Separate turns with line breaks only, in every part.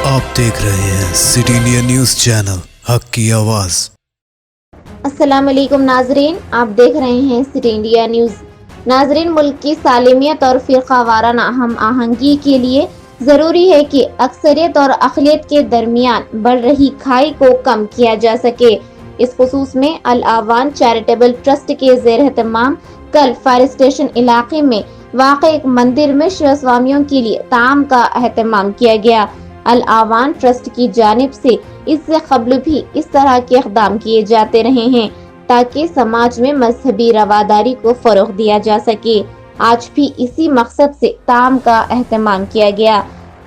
आप देख रहे हैं सिटी इंडिया न्यूज चैनल हक की आवाज।
अस्सलाम वालेकुम नाजरीन, आप देख रहे हैं सिटी इंडिया न्यूज़। नाजरीन, मुल्क की सालिमियत और फिरका वाराना हम आहंगी के लिए ज़रूरी है कि अक्सरियत और अक़लियत के दरमियान बढ़ रही खाई को कम किया जा सके। इस खुसूस में अल आवान चैरिटेबल ट्रस्ट के ज़ेर एहतमाम कल फायर स्टेशन इलाके में वाक़ एक मंदिर में शिव स्वामियों के लिए ताम का एहतमाम किया गया। अल आवान ट्रस्ट की जानिब से इससे कबल भी इस तरह के इक़दाम किए जाते रहे हैं ताकि समाज में मजहबी रवादारी को फ़रोग़ दिया जा सके। आज भी इसी मकसद से ताम का एहतमाम किया गया।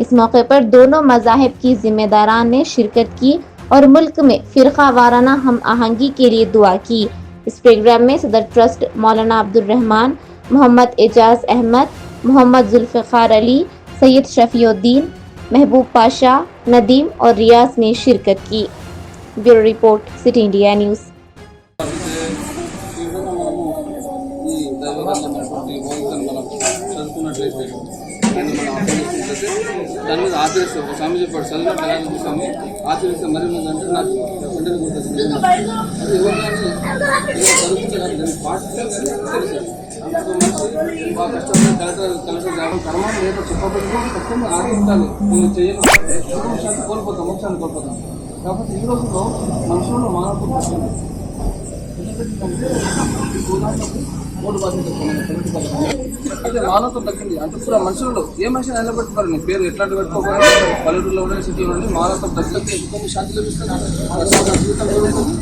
इस मौके पर दोनों मज़ाहिब की ज़िम्मेदारान ने शिरकत की और मुल्क में फ़िरका वाराना हम आहंगी के लिए दुआ की। इस प्रोग्राम में सदर ट्रस्ट मौलाना अब्दुल रहमान, मोहम्मद एजाज अहमद, मोहम्मद जुल्फ़िकार अली, सैयद शफीउद्दीन, महबूब पाशा, नदीम और रियाज ने शिरकत की। Bureau report, city India news.
దాని మీద ఆచరిస్తే ఒక స్వామి చెప్పాడు చదివిన కళాకారు స్వామి ఆచరిస్తే మరి అంటే నాకు వెంటనే గుర్తొచ్చింది. అది ఎవరికైనా చదువుకుంటే దాన్ని పాటిస్తే మనిషి బాగా కష్టపడి కలెక్టర్ కావడం కర్మాన్ని లేదో చెప్పబడి ఖచ్చితంగా ఆచరించాలి. నేను చేయను మోక్షాన్ని కోల్పోతాం. కాబట్టి ఈ రోజుల్లో మనుషులను మానవులు వస్తుంది. మూడు బాధ్యత అయితే మానవత్వం తగ్గింది అంటే కూడా మనుషులు ఏ మనిషి నిలబెట్టుకోరు. నీ పేరు ఎట్లాంటి పెట్టుకోవాలి, పల్లెటూరులో ఉండే సిటీలో ఉండి మానవత్వం తగ్గితే శాంతి లభిస్తుంది, జీవితం జరుగుతుంది.